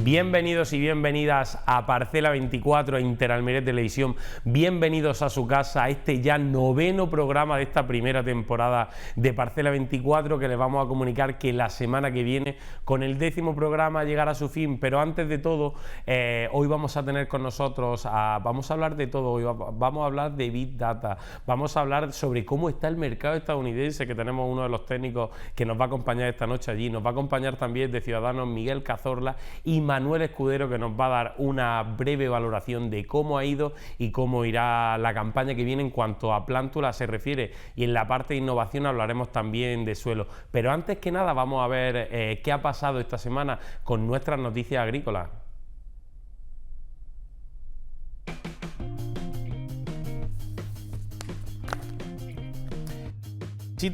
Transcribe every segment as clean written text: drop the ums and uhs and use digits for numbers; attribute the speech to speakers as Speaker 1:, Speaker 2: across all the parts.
Speaker 1: Bienvenidos y bienvenidas a Parcela 24 Interalmirés Televisión. Bienvenidos a su casa, a este ya noveno programa de esta primera temporada de Parcela 24, que les vamos a comunicar que la semana que viene, con el 10º programa, llegará a su fin. Pero antes de todo, hoy vamos a tener con nosotros, vamos a hablar de todo. Hoy vamos a hablar de Big Data, vamos a hablar sobre cómo está el mercado estadounidense, que tenemos uno de los técnicos que nos va a acompañar esta noche allí. Nos va a acompañar también de Ciudadanos Miguel Cazorla y Manuel Escudero, que nos va a dar una breve valoración de cómo ha ido y cómo irá la campaña que viene en cuanto a plántula se refiere, y en la parte de innovación hablaremos también de suelo. Pero antes que nada vamos a ver qué ha pasado esta semana con nuestras noticias agrícolas. En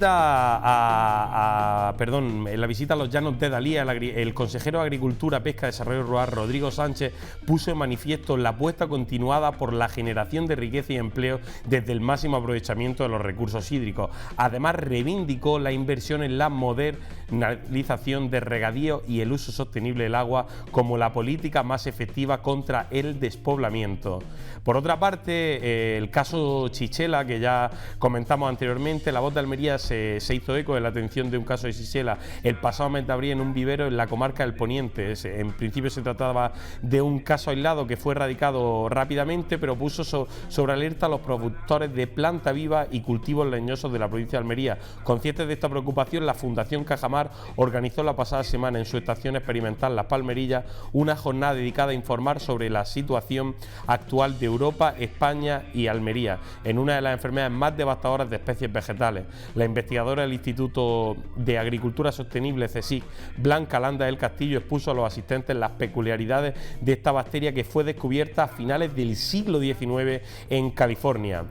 Speaker 1: la visita a los llanos de Dalía, el consejero de Agricultura, Pesca y Desarrollo Rural, Rodrigo Sánchez, puso en manifiesto la apuesta continuada por la generación de riqueza y empleo desde el máximo aprovechamiento de los recursos hídricos. Además, reivindicó la inversión en la modernización de regadío y el uso sostenible del agua como la política más efectiva contra el despoblamiento. Por otra parte, el caso Chichela, que ya comentamos anteriormente, La Voz de Almería se hizo eco de la atención de un caso de Chichela el pasado mes de abril en un vivero en la comarca del Poniente. En principio se trataba de un caso aislado que fue erradicado rápidamente, pero puso sobre alerta a los productores de planta viva y cultivos leñosos de la provincia de Almería. Conscientes de esta preocupación, la Fundación Cajamar organizó la pasada semana en su estación experimental Las Palmerillas una jornada dedicada a informar sobre la situación actual de Europa, España y Almería en una de las enfermedades más devastadoras de especies vegetales. La investigadora del Instituto de Agricultura Sostenible, CSIC, Blanca Landa del Castillo, expuso a los asistentes las peculiaridades de esta bacteria que fue descubierta a finales del siglo XIX en California.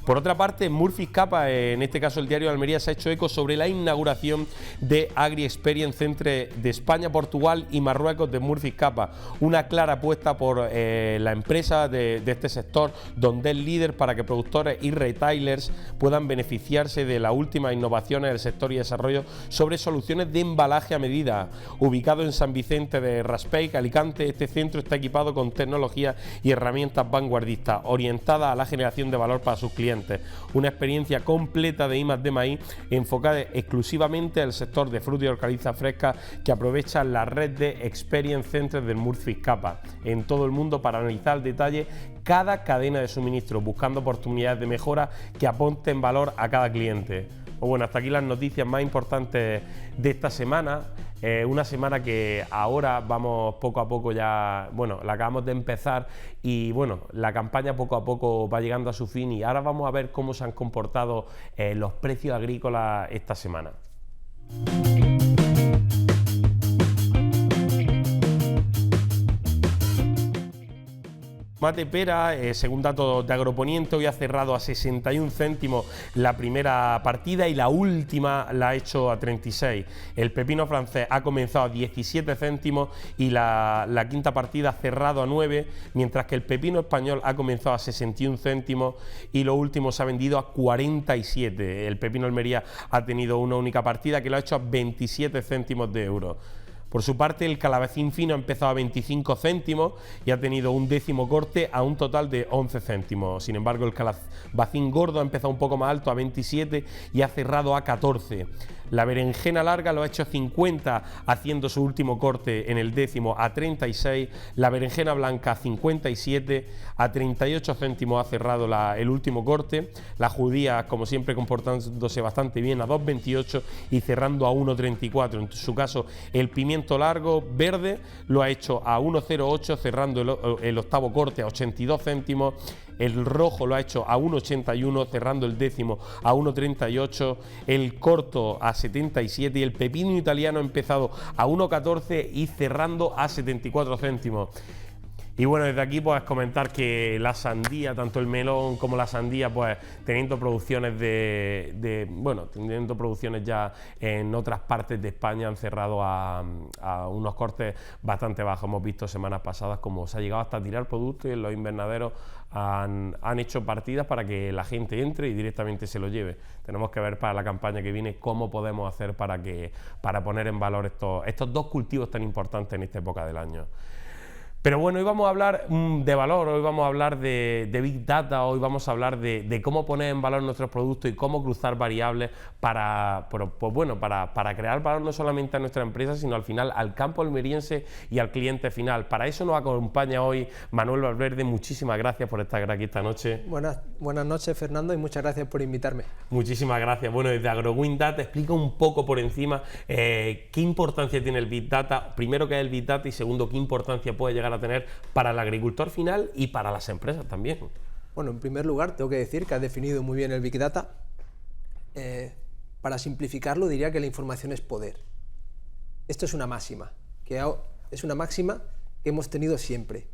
Speaker 1: Por otra parte, Murphy's Capa, en este caso el diario de Almería, se ha hecho eco sobre la inauguración de Agri Experience entre de España, Portugal y Marruecos de Murphy's Capa, una clara apuesta por la empresa de este sector, donde es líder para que productores y retailers puedan beneficiarse de las últimas innovaciones del sector y desarrollo sobre soluciones de embalaje a medida. Ubicado en San Vicente de Raspeig, Alicante, este centro está equipado con tecnología y herramientas vanguardistas, orientadas a la generación de valor para sus clientes. Una experiencia completa de I+D+I enfocada exclusivamente al sector de frutas y hortalizas frescas, que aprovecha la red de Experience Centers del Murphy's Capa en todo el mundo para analizar al detalle cada cadena de suministro, buscando oportunidades de mejora que aporten valor a cada cliente. Bueno, hasta aquí las noticias más importantes de esta semana. Una semana que ahora vamos poco a poco ya, bueno, la acabamos de empezar y bueno, la campaña poco a poco va llegando a su fin, y ahora vamos a ver cómo se han comportado los precios agrícolas esta semana. Tomate pera, según datos de Agroponiente, hoy ha cerrado a 61 céntimos la primera partida y la última la ha hecho a 36. El pepino francés ha comenzado a 17 céntimos y la quinta partida ha cerrado a 9, mientras que el pepino español ha comenzado a 61 céntimos y lo último se ha vendido a 47. El pepino Almería ha tenido una única partida que lo ha hecho a 27 céntimos de euro. Por su parte, el calabacín fino ha empezado a 25 céntimos y ha tenido un décimo corte a un total de 11 céntimos. Sin embargo, el calabacín gordo ha empezado un poco más alto a 27 y ha cerrado a 14. La berenjena larga lo ha hecho 50, haciendo su último corte en el décimo a 36. La berenjena blanca a 57, a 38 céntimos ha cerrado el último corte. La judía, como siempre, comportándose bastante bien, a 2,28 y cerrando a 1,34. En su caso, el pimiento largo verde lo ha hecho a 1,08, cerrando el octavo corte a 82 céntimos. El rojo lo ha hecho a 1,81, cerrando el décimo a 1,38, el corto a 77 y el pepino italiano ha empezado a 1,14 y cerrando a 74 céntimos. Y bueno, desde aquí pues comentar que la sandía, tanto el melón como la sandía, pues teniendo producciones teniendo producciones ya en otras partes de España, han cerrado a unos cortes bastante bajos. Hemos visto semanas pasadas como se ha llegado hasta tirar productos y en los invernaderos han hecho partidas para que la gente entre y directamente se lo lleve. Tenemos que ver para la campaña que viene cómo podemos hacer para poner en valor estos dos cultivos tan importantes en esta época del año. Pero bueno, hoy vamos a hablar de valor, hoy vamos a hablar de Big Data, hoy vamos a hablar de cómo poner en valor nuestros productos y cómo cruzar variables para crear valor no solamente a nuestra empresa, sino al final al campo almeriense y al cliente final. Para eso nos acompaña hoy Manuel Valverde. Muchísimas gracias por estar aquí esta noche.
Speaker 2: Buenas noches, Fernando, y muchas gracias por invitarme.
Speaker 1: Muchísimas gracias. Bueno, desde AgroWin Data, explica un poco por encima qué importancia tiene el Big Data, primero qué es el Big Data y segundo qué importancia puede llegar a tener para el agricultor final y para las empresas también.
Speaker 2: Bueno, en primer lugar, tengo que decir que has definido muy bien el Big Data. Para simplificarlo, diría que la información es poder. Esto es una máxima, que hemos tenido siempre.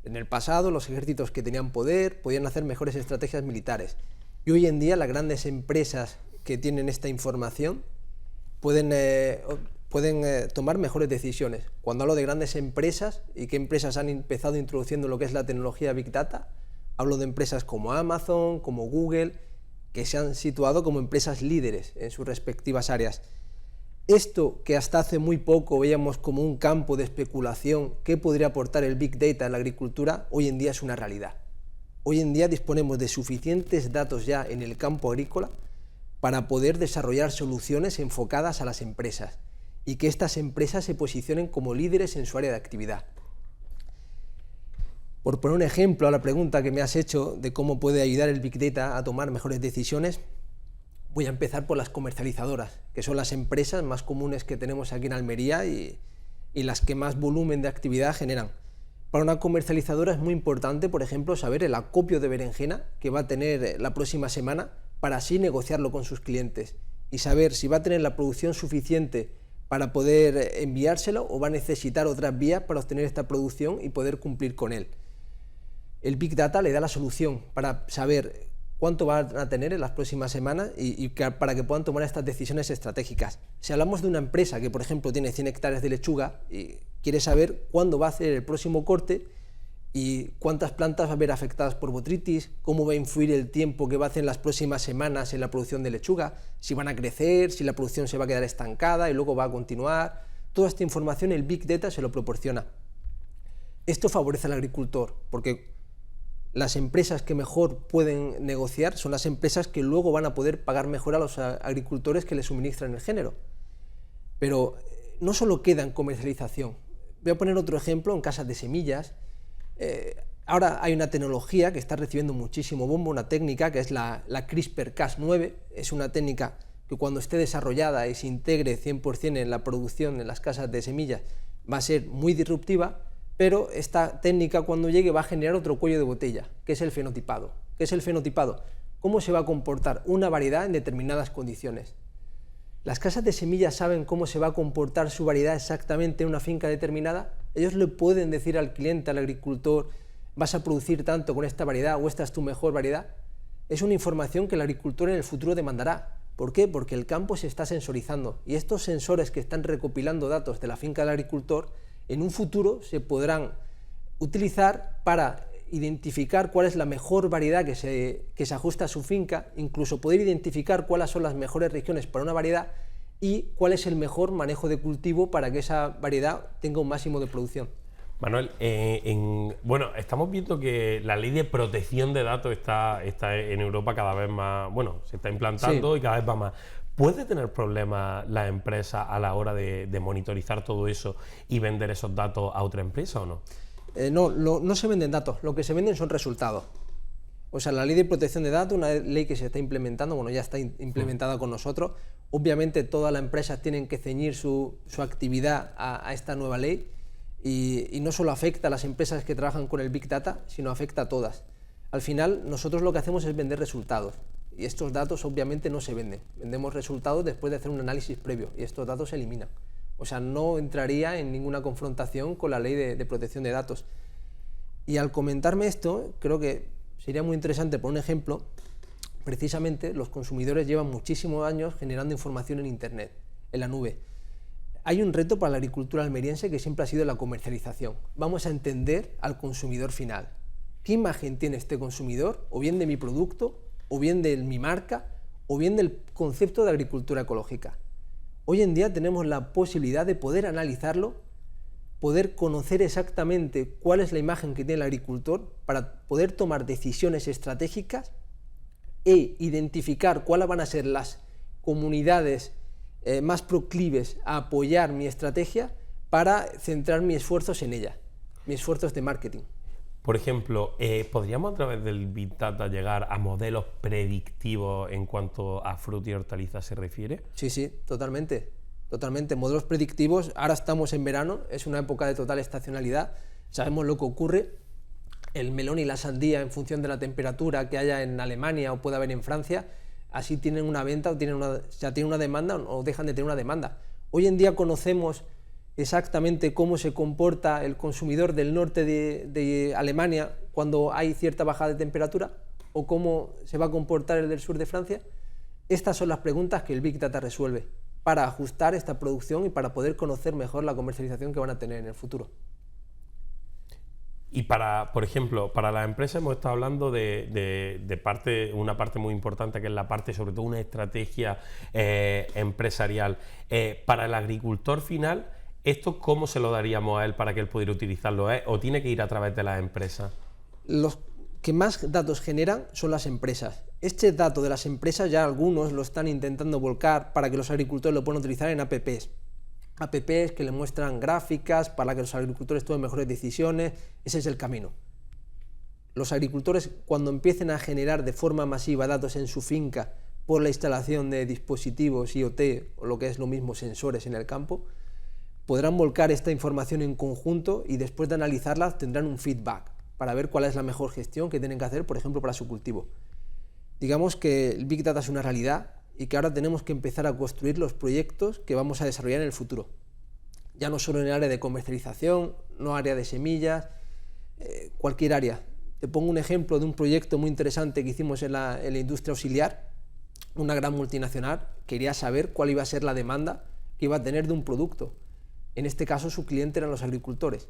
Speaker 2: En el pasado, los ejércitos que tenían poder podían hacer mejores estrategias militares. Y hoy en día, las grandes empresas que tienen esta información pueden tomar mejores decisiones. Cuando hablo de grandes empresas y qué empresas han empezado introduciendo lo que es la tecnología Big Data, hablo de empresas como Amazon, como Google, que se han situado como empresas líderes en sus respectivas áreas. Esto que hasta hace muy poco veíamos como un campo de especulación, ¿qué podría aportar el Big Data en la agricultura?, hoy en día es una realidad. Hoy en día disponemos de suficientes datos ya en el campo agrícola para poder desarrollar soluciones enfocadas a las empresas y que estas empresas se posicionen como líderes en su área de actividad. Por poner un ejemplo a la pregunta que me has hecho de cómo puede ayudar el Big Data a tomar mejores decisiones, voy a empezar por las comercializadoras, que son las empresas más comunes que tenemos aquí en Almería y las que más volumen de actividad generan. Para una comercializadora es muy importante, por ejemplo, saber el acopio de berenjena que va a tener la próxima semana para así negociarlo con sus clientes y saber si va a tener la producción suficiente para poder enviárselo o va a necesitar otras vías para obtener esta producción y poder cumplir con él. El Big Data le da la solución para saber cuánto van a tener en las próximas semanas y para que puedan tomar estas decisiones estratégicas. Si hablamos de una empresa que, por ejemplo, tiene 100 hectáreas de lechuga y quiere saber cuándo va a hacer el próximo corte y cuántas plantas va a haber afectadas por botrytis, cómo va a influir el tiempo que va a hacer en las próximas semanas en la producción de lechuga, si van a crecer, si la producción se va a quedar estancada y luego va a continuar. Toda esta información el Big Data se lo proporciona. Esto favorece al agricultor porque las empresas que mejor pueden negociar son las empresas que luego van a poder pagar mejor a los agricultores que les suministran el género. Pero no solo queda en comercialización. Voy a poner otro ejemplo en casas de semillas. Ahora hay una tecnología que está recibiendo muchísimo bombo, una técnica que es la CRISPR-Cas9. Es una técnica que cuando esté desarrollada y se integre 100% en la producción en las casas de semillas va a ser muy disruptiva, pero esta técnica cuando llegue va a generar otro cuello de botella, que es el fenotipado. ¿Qué es el fenotipado? ¿Cómo se va a comportar una variedad en determinadas condiciones? ¿Las casas de semillas saben cómo se va a comportar su variedad exactamente en una finca determinada? Ellos le pueden decir al cliente, al agricultor, vas a producir tanto con esta variedad o esta es tu mejor variedad. Es una información que el agricultor en el futuro demandará. ¿Por qué? Porque el campo se está sensorizando y estos sensores que están recopilando datos de la finca del agricultor en un futuro se podrán utilizar para identificar cuál es la mejor variedad que se ajusta a su finca, incluso poder identificar cuáles son las mejores regiones para una variedad y cuál es el mejor manejo de cultivo para que esa variedad tenga un máximo de producción.
Speaker 1: Manuel, estamos viendo que la ley de protección de datos está en Europa cada vez más, se está implantando sí. Y cada vez va más. ¿Puede tener problemas la empresa a la hora de monitorizar todo eso y vender esos datos a otra empresa o no?
Speaker 2: No se venden datos, lo que se venden son resultados. O sea, la ley de protección de datos, una ley que se está implementando, ya está implementada con nosotros. Obviamente todas las empresas tienen que ceñir su actividad a esta nueva ley y no solo afecta a las empresas que trabajan con el Big Data, sino afecta a todas. Al final, nosotros lo que hacemos es vender resultados y estos datos obviamente no se venden. Vendemos resultados después de hacer un análisis previo y estos datos se eliminan. O sea, no entraría en ninguna confrontación con la ley de protección de datos. Y al comentarme esto, creo que sería muy interesante, por un ejemplo, precisamente los consumidores llevan muchísimos años generando información en Internet, en la nube. Hay un reto para la agricultura almeriense que siempre ha sido la comercialización. Vamos a entender al consumidor final. ¿Qué imagen tiene este consumidor? O bien de mi producto, o bien de mi marca, o bien del concepto de agricultura ecológica. Hoy en día tenemos la posibilidad de poder analizarlo, poder conocer exactamente cuál es la imagen que tiene el agricultor para poder tomar decisiones estratégicas e identificar cuáles van a ser las comunidades más proclives a apoyar mi estrategia para centrar mis esfuerzos en ella, mis esfuerzos de marketing.
Speaker 1: Por ejemplo, ¿podríamos a través del Big Data llegar a modelos predictivos en cuanto a fruta y hortalizas se refiere?
Speaker 2: Sí, totalmente. Totalmente. Modelos predictivos, ahora estamos en verano, es una época de total estacionalidad, sabemos lo que ocurre, el melón y la sandía en función de la temperatura que haya en Alemania o pueda haber en Francia, así tienen una venta o ya tienen una demanda o dejan de tener una demanda. Hoy en día conocemos exactamente cómo se comporta el consumidor del norte de Alemania cuando hay cierta bajada de temperatura o cómo se va a comportar el del sur de Francia. Estas son las preguntas que el Big Data resuelve para ajustar esta producción y para poder conocer mejor la comercialización que van a tener en el futuro.
Speaker 1: Y por ejemplo, para las empresas hemos estado hablando de una parte muy importante que es la parte, sobre todo una estrategia empresarial. Para el agricultor final, ¿esto cómo se lo daríamos a él para que él pudiera utilizarlo? ¿O tiene que ir a través de las empresas?
Speaker 2: Los que más datos generan son las empresas. Este dato de las empresas ya algunos lo están intentando volcar para que los agricultores lo puedan utilizar en apps. Apps que le muestran gráficas para que los agricultores tomen mejores decisiones. Ese es el camino. Los agricultores, cuando empiecen a generar de forma masiva datos en su finca por la instalación de dispositivos IoT o lo que es lo mismo sensores en el campo, podrán volcar esta información en conjunto y después de analizarla tendrán un feedback para ver cuál es la mejor gestión que tienen que hacer, por ejemplo, para su cultivo. Digamos que el Big Data es una realidad y que ahora tenemos que empezar a construir los proyectos que vamos a desarrollar en el futuro. Ya no solo en el área de comercialización, no área de semillas, cualquier área. Te pongo un ejemplo de un proyecto muy interesante que hicimos en la industria auxiliar. Una gran multinacional quería saber cuál iba a ser la demanda que iba a tener de un producto. En este caso su cliente eran los agricultores.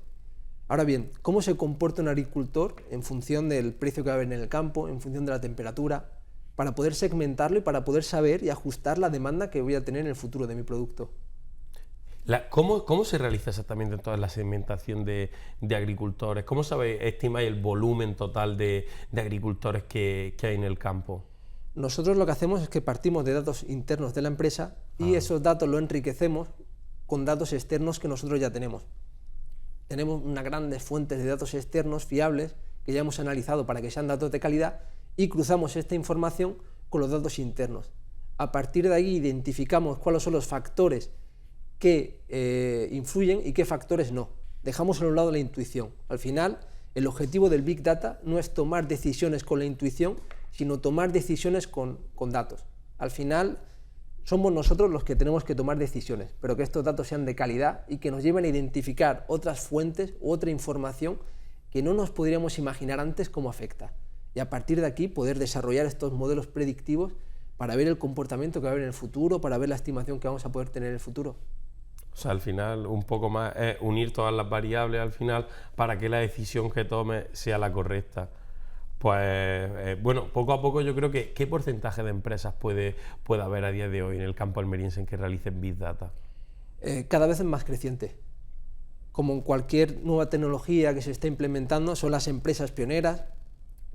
Speaker 2: Ahora bien, ¿cómo se comporta un agricultor en función del precio que va a haber en el campo, en función de la temperatura, para poder segmentarlo y para poder saber y ajustar la demanda que voy a tener en el futuro de mi producto?
Speaker 1: ¿Cómo se realiza exactamente toda la segmentación de agricultores? ¿Cómo estimáis el volumen total de agricultores que hay en el campo?
Speaker 2: Nosotros lo que hacemos es que partimos de datos internos de la empresa y esos datos los enriquecemos con datos externos que nosotros ya tenemos. Tenemos unas grandes fuentes de datos externos fiables que ya hemos analizado para que sean datos de calidad y cruzamos esta información con los datos internos. A partir de ahí identificamos cuáles son los factores que influyen y qué factores no. Dejamos a un lado la intuición. Al final, el objetivo del Big Data no es tomar decisiones con la intuición, sino tomar decisiones con datos. Al final, somos nosotros los que tenemos que tomar decisiones, pero que estos datos sean de calidad y que nos lleven a identificar otras fuentes u otra información que no nos podríamos imaginar antes cómo afecta. Y a partir de aquí poder desarrollar estos modelos predictivos para ver el comportamiento que va a haber en el futuro, para ver la estimación que vamos a poder tener en el futuro.
Speaker 1: O sea, al final, un poco más es unir todas las variables al final para que la decisión que tome sea la correcta. Pues bueno, poco a poco yo creo que ¿qué porcentaje de empresas puede haber a día de hoy en el campo almeriense en que realicen Big Data?
Speaker 2: Cada vez es más creciente. Como en cualquier nueva tecnología que se está implementando, son las empresas pioneras,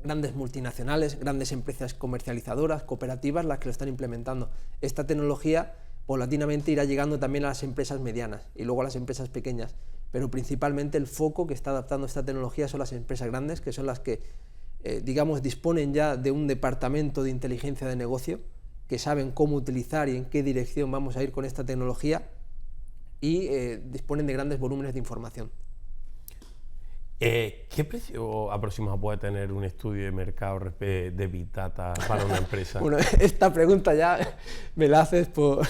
Speaker 2: grandes multinacionales, grandes empresas comercializadoras, cooperativas, las que lo están implementando. Esta tecnología paulatinamente irá llegando también a las empresas medianas y luego a las empresas pequeñas, pero principalmente el foco que está adaptando esta tecnología son las empresas grandes, que son las que digamos, disponen ya de un departamento de inteligencia de negocio, que saben cómo utilizar y en qué dirección vamos a ir con esta tecnología y disponen de grandes volúmenes de información.
Speaker 1: ¿Qué precio aproximado puede tener un estudio de mercado de Big Data para una empresa?
Speaker 2: Bueno, esta pregunta ya me la haces por...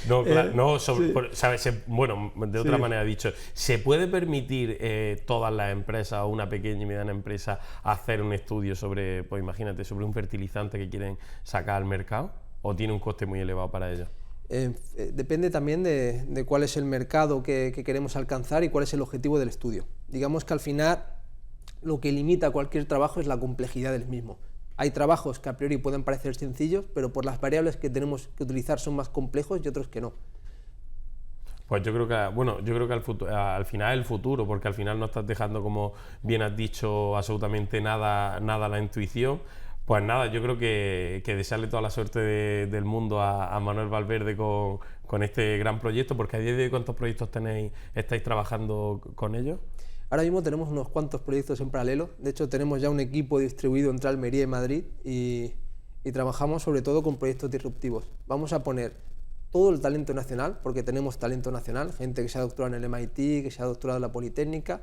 Speaker 1: No, claro, no,
Speaker 2: sí.
Speaker 1: ¿sabes? Bueno, de otra
Speaker 2: Sí.
Speaker 1: manera dicho, ¿se puede permitir todas las empresas o una pequeña y mediana empresa hacer un estudio sobre, pues imagínate, sobre un fertilizante que quieren sacar al mercado? ¿O tiene un coste muy elevado para ellos?
Speaker 2: Depende también de cuál es el mercado que queremos alcanzar y cuál es el objetivo del estudio. Digamos que al final lo que limita cualquier trabajo es la complejidad del mismo. Hay trabajos que a priori pueden parecer sencillos, pero por las variables que tenemos que utilizar son más complejos y otros que no.
Speaker 1: Pues yo creo que, bueno, yo creo que al final el futuro, porque al final no estás dejando, como bien has dicho, absolutamente nada a la intuición. Pues nada, yo creo que desearle toda la suerte del mundo a Manuel Valverde con este gran proyecto, porque a día de hoy, ¿cuántos proyectos estáis trabajando con ellos?
Speaker 2: Ahora mismo tenemos unos cuantos proyectos en paralelo. De hecho, tenemos ya un equipo distribuido entre Almería y Madrid y trabajamos sobre todo con proyectos disruptivos. Vamos a poner todo el talento nacional, porque tenemos talento nacional, gente que se ha doctorado en el MIT, que se ha doctorado en la Politécnica,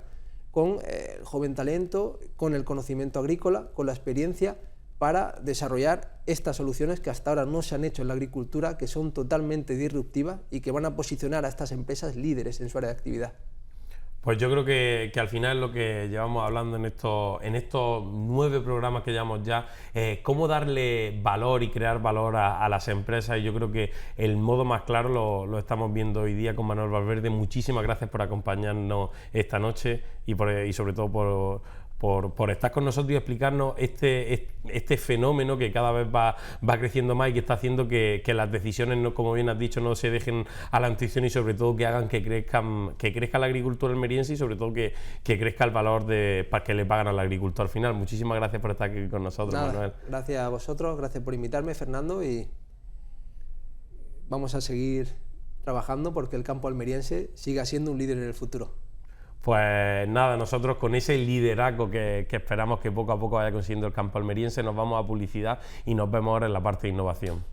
Speaker 2: con el joven talento, con el conocimiento agrícola, con la experiencia, para desarrollar estas soluciones que hasta ahora no se han hecho en la agricultura, que son totalmente disruptivas y que van a posicionar a estas empresas líderes en su área de actividad.
Speaker 1: Pues yo creo que al final lo que llevamos hablando en estos 9 programas que llevamos ya, cómo darle valor y crear valor a las empresas, y yo creo que el modo más claro lo estamos viendo hoy día con Manuel Valverde. Muchísimas gracias por acompañarnos esta noche y sobre todo por estar con nosotros y explicarnos este fenómeno que cada vez va creciendo más y que está haciendo que las decisiones, no, como bien has dicho, no se dejen a la intuición y sobre todo que hagan que crezca la agricultura almeriense y sobre todo que crezca el valor para que le pagan al agricultor al final. Muchísimas gracias por estar aquí con nosotros,
Speaker 2: Nada,
Speaker 1: Manuel.
Speaker 2: gracias a vosotros, gracias por invitarme, Fernando, y vamos a seguir trabajando porque el campo almeriense siga siendo un líder en el futuro.
Speaker 1: Pues nada, nosotros con ese liderazgo que esperamos que poco a poco vaya consiguiendo el campo almeriense, nos vamos a publicidad y nos vemos ahora en la parte de innovación.